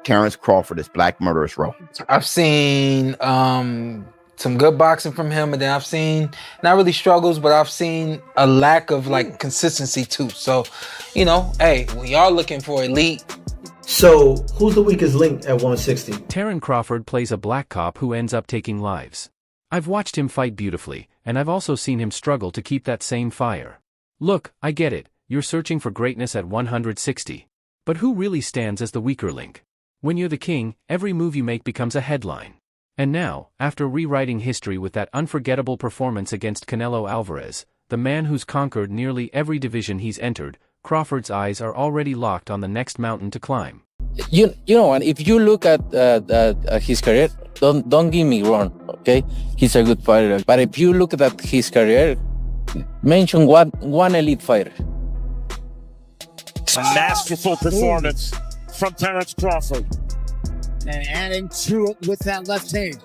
Terence Crawford is Black Murderous Row? I've seen some good boxing from him, and then I've seen not really struggles, but I've seen a lack of like consistency too. So, you know, hey, we are looking for elite. So, who's the weakest link at 160? Terence Crawford plays a black cop who ends up taking lives. I've watched him fight beautifully, and I've also seen him struggle to keep that same fire. Look, I get it, you're searching for greatness at 160. But who really stands as the weaker link? When you're the king, every move you make becomes a headline. And now, after rewriting history with that unforgettable performance against Canelo Alvarez, the man who's conquered nearly every division he's entered, Crawford's eyes are already locked on the next mountain to climb. You know, and if you look at his career, don't get me wrong, okay? He's a good fighter. But if you look at his career, mention one elite fighter. A masterful performance from Terence Crawford. And adding to it with that left hand.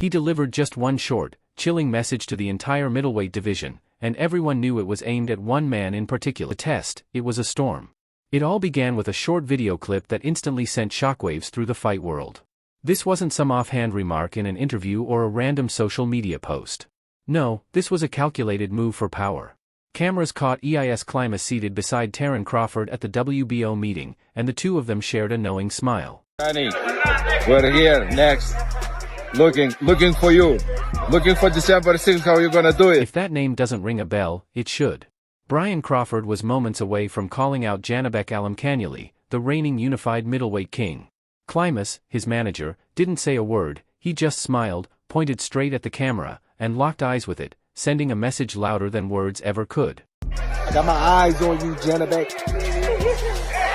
He delivered just one short, chilling message to the entire middleweight division, and everyone knew it was aimed at one man in particular. Test, it was a storm. It all began with a short video clip that instantly sent shockwaves through the fight world. This wasn't some offhand remark in an interview or a random social media post. No, this was a calculated move for power. Cameras caught Klimas seated beside Terence Crawford at the WBO meeting, and the two of them shared a knowing smile. Johnny, we're here, next. Looking for you. Looking for December 6th, how you gonna do it? If that name doesn't ring a bell, it should. Brian Crawford was moments away from calling out Janibek Alimkanieli, the reigning unified middleweight king. Klimas, his manager, didn't say a word, he just smiled, pointed straight at the camera, and locked eyes with it, sending a message louder than words ever could. I got my eyes on you, Janibek.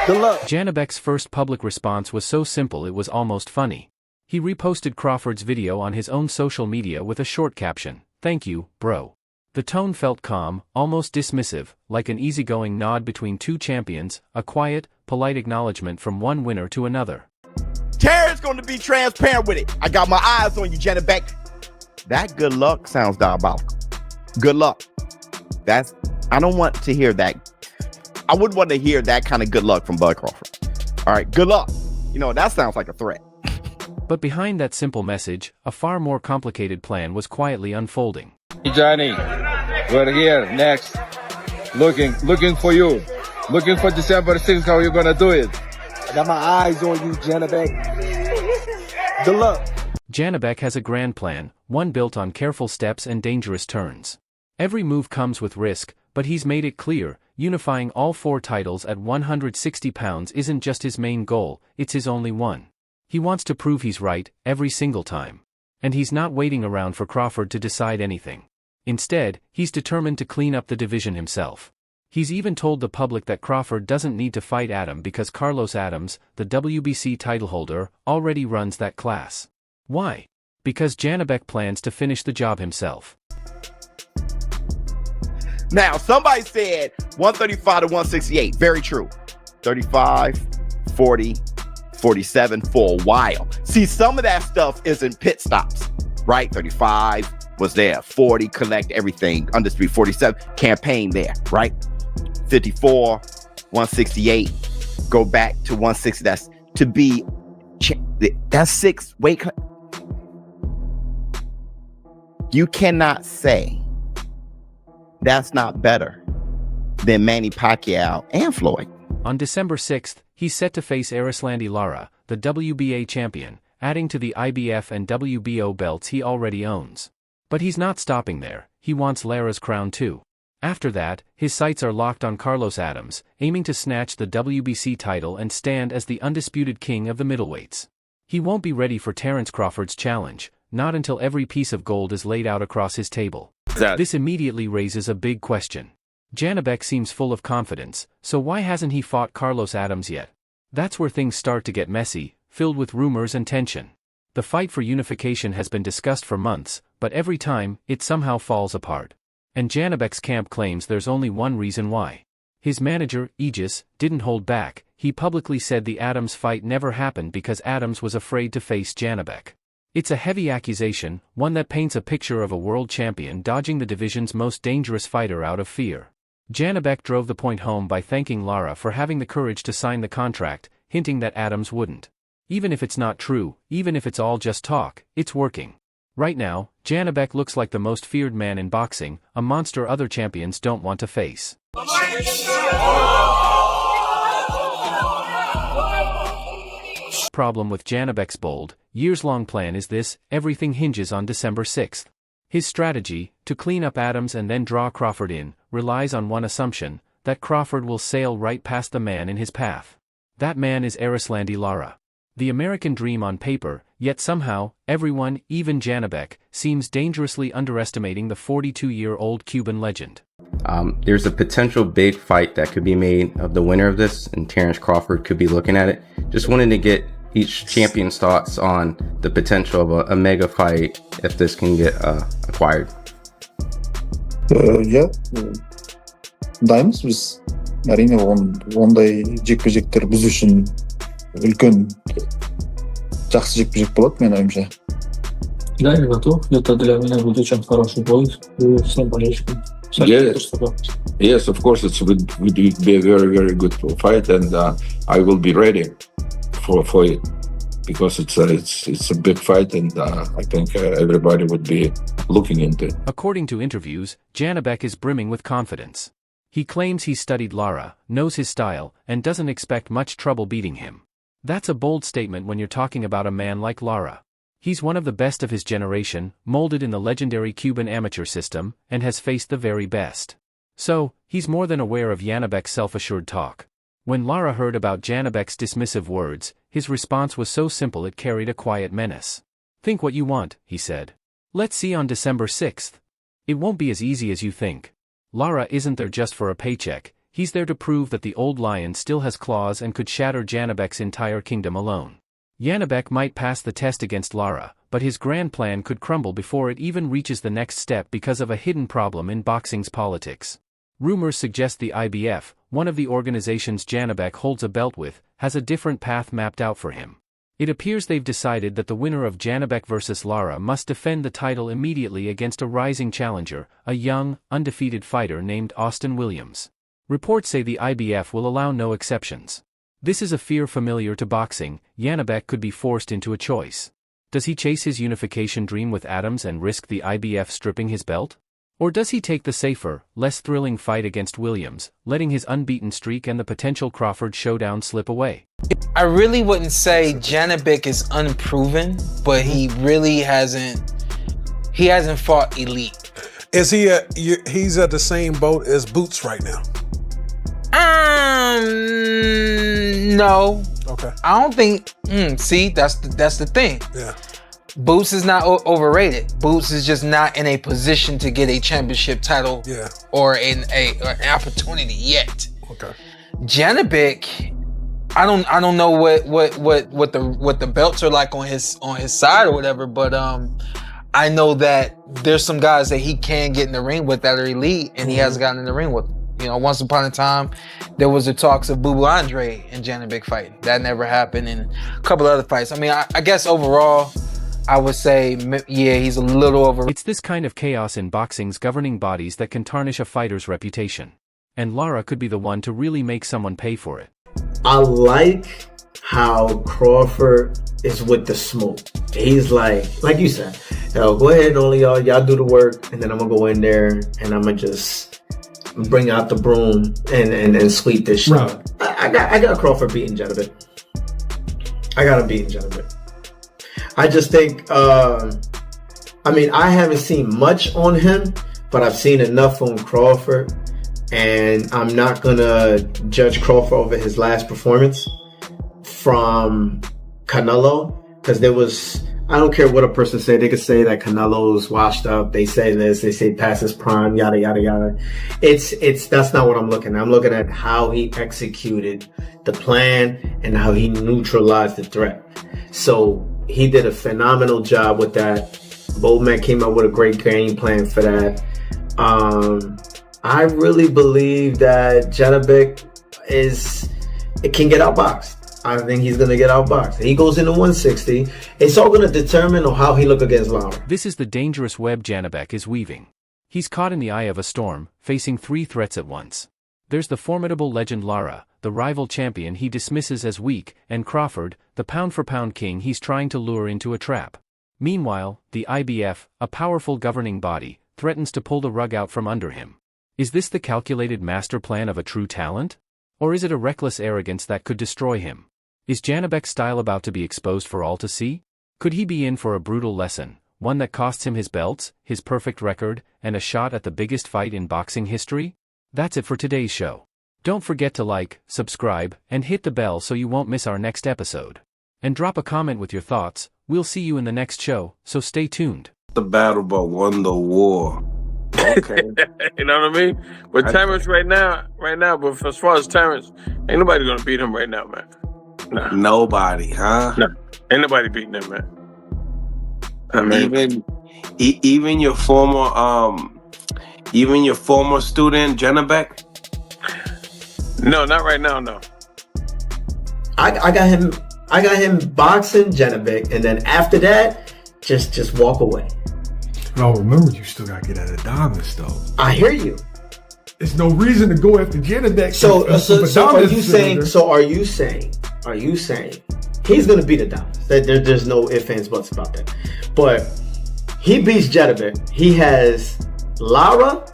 Good luck. Janibek's first public response was so simple it was almost funny. He reposted Crawford's video on his own social media with a short caption, "Thank you, bro." The tone felt calm, almost dismissive, like an easygoing nod between two champions, a quiet, polite acknowledgement from one winner to another. Terrence's going to be transparent with it. I got my eyes on you, Janibek. That good luck sounds diabolical. Good luck. I don't want to hear that. I wouldn't want to hear that kind of good luck from Bud Crawford. All right, good luck. You know, that sounds like a threat. But behind that simple message, a far more complicated plan was quietly unfolding. Hey Johnny, we're here, next. Looking for you. Looking for December 6th, how you gonna do it? I got my eyes on you, Janibek. Good luck. Janibek has a grand plan, one built on careful steps and dangerous turns. Every move comes with risk, but he's made it clear, unifying all four titles at 160 pounds isn't just his main goal, it's his only one. He wants to prove he's right, every single time. And he's not waiting around for Crawford to decide anything. Instead, he's determined to clean up the division himself. He's even told the public that Crawford doesn't need to fight Adam because Carlos Adams, the WBC title holder, already runs that class. Why? Because Janibek plans to finish the job himself. Now, somebody said 135 to 168. Very true. 35, 40, 47 for a while. See, some of that stuff isn't pit stops, right? 35 was there. 40, collect everything. Undisputed 47, campaign there, right? 54, 168, go back to 160. That's to be, that's 6 weight cut. You cannot say that's not better than Manny Pacquiao and Floyd. On December 6th, he's set to face Erislandy Lara, the WBA champion, adding to the IBF and WBO belts he already owns. But he's not stopping there, he wants Lara's crown too. After that, his sights are locked on Carlos Adams, aiming to snatch the WBC title and stand as the undisputed king of the middleweights. He won't be ready for Terence Crawford's challenge, not until every piece of gold is laid out across his table. This immediately raises a big question. Janibek seems full of confidence, so why hasn't he fought Carlos Adams yet? That's where things start to get messy, filled with rumors and tension. The fight for unification has been discussed for months, but every time, it somehow falls apart. And Janibek's camp claims there's only one reason why. His manager, Aegis, didn't hold back. He publicly said the Adams fight never happened because Adams was afraid to face Janibek. It's a heavy accusation, one that paints a picture of a world champion dodging the division's most dangerous fighter out of fear. Janibek drove the point home by thanking Lara for having the courage to sign the contract. hinting that Adams wouldn't. Even if it's not true, even if it's all just talk, it's working. Right now, Janibek looks like the most feared man in boxing, a monster other champions don't want to face. Problem with Janibek's bold, years-long plan is this: everything hinges on December 6th. His strategy, to clean up Adams and then draw Crawford in, relies on one assumption, that Crawford will sail right past the man in his path. That man is Erislandy Lara. The American dream on paper, yet somehow, everyone, even Janibek, seems dangerously underestimating the 42-year-old Cuban legend. There's a potential big fight that could be made of the winner of this, and Terence Crawford could be looking at it. Just wanted to get each champion's thoughts on the potential of a mega fight if this can get acquired. Дайымыз біз әрине ондай жекпе-жектер біз үшін үлкен жақсы жекпе-жек болады, мен ойымша. Да, я готов. Это для меня будет очень хороший бой. И всем болельщикам. Yes, of course, it would be a very, very good fight, and I will be ready for it because it's a big fight, and I think everybody would be looking into it. According to interviews, Janibek is brimming with confidence. He claims he's studied Lara, knows his style, and doesn't expect much trouble beating him. That's a bold statement when you're talking about a man like Lara. He's one of the best of his generation, molded in the legendary Cuban amateur system, and has faced the very best. So, he's more than aware of Janibek's self-assured talk. When Lara heard about Janibek's dismissive words, his response was so simple it carried a quiet menace. "Think what you want," he said. "Let's see on December 6th. It won't be as easy as you think." Lara isn't there just for a paycheck, he's there to prove that the old lion still has claws and could shatter Janibek's entire kingdom alone. Janibek might pass the test against Lara, but his grand plan could crumble before it even reaches the next step because of a hidden problem in boxing's politics. Rumors suggest the IBF, one of the organizations Janibek holds a belt with, has a different path mapped out for him. It appears they've decided that the winner of Janibek vs. Lara must defend the title immediately against a rising challenger, a young, undefeated fighter named Austin Williams. Reports say the IBF will allow no exceptions. This is a fear familiar to boxing. Janibek could be forced into a choice. Does he chase his unification dream with Adams and risk the IBF stripping his belt? Or does he take the safer, less thrilling fight against Williams, letting his unbeaten streak and the potential Crawford showdown slip away? I really wouldn't say Janibek is unproven, but he really hasn't fought elite. Is he he's at the same boat as Boots right now? No. Okay. I don't think. See, that's the thing. Yeah. Boots is not overrated. Boots is just not in a position to get a championship title, or an opportunity yet. Okay. Janibek, I don't know what the belts are like on his side or whatever, but I know that there's some guys that he can get in the ring with that are elite, and he hasn't gotten in the ring with. You know, once upon a time, there was the talks of Boo Boo Andre and Janibek fighting. That never happened, and a couple other fights. I mean, I guess overall, I would say, yeah, he's a little over. It's this kind of chaos in boxing's governing bodies that can tarnish a fighter's reputation. And Lara could be the one to really make someone pay for it. I like how Crawford is with the smoke. He's like you said, go ahead, only y'all do the work, and then I'm gonna go in there and I'm gonna just bring out the broom and sweep this shit. Right. I got Crawford beating Janibek. I got him beating Janibek. I just think, I mean, I haven't seen much on him, but I've seen enough on Crawford, and I'm not gonna judge Crawford over his last performance from Canelo, because there was, I don't care what a person say, they could say that Canelo's washed up, they say this, they say past his prime, yada yada yada. That's not what I'm looking at. I'm looking at how he executed the plan and how he neutralized the threat. So he did a phenomenal job with that. Bowman came up with a great game plan for that. I really believe that Janibek can get outboxed. I think he's going to get outboxed. He goes into 160. It's all going to determine on how he look against Lara. This is the dangerous web Janibek is weaving. He's caught in the eye of a storm, facing three threats at once. There's the formidable legend Lara, the rival champion he dismisses as weak, and Crawford, the pound-for-pound king he's trying to lure into a trap. Meanwhile, the IBF, a powerful governing body, threatens to pull the rug out from under him. Is this the calculated master plan of a true talent? Or is it a reckless arrogance that could destroy him? Is Janibek's style about to be exposed for all to see? Could he be in for a brutal lesson, one that costs him his belts, his perfect record, and a shot at the biggest fight in boxing history? That's it for today's show. Don't forget to like, subscribe, and hit the bell so you won't miss our next episode. And drop a comment with your thoughts. We'll see you in the next show, so stay tuned. The battle but won the war. Okay. You know what I mean? But Terence right now, but as far as Terence, ain't nobody gonna beat him right now, man. Nah. Nobody, huh? No. Ain't nobody beating him, man. I mean, even your former student, Janibek? No, not right now, no. I got him boxing Janibek, and then after that, just walk away. No, remember, you still gotta get out of Adonis, though. I hear you. There's no reason to go after Janibek. So are you saying he's gonna beat Adonis? There's no ifs, ands, buts about that. But he beats Janibek. He has Lara,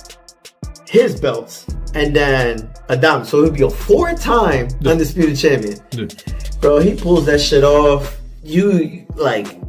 his belts, and then Adonis. So he'll be a 4-time undisputed champion. Bro, he pulls that shit off. You like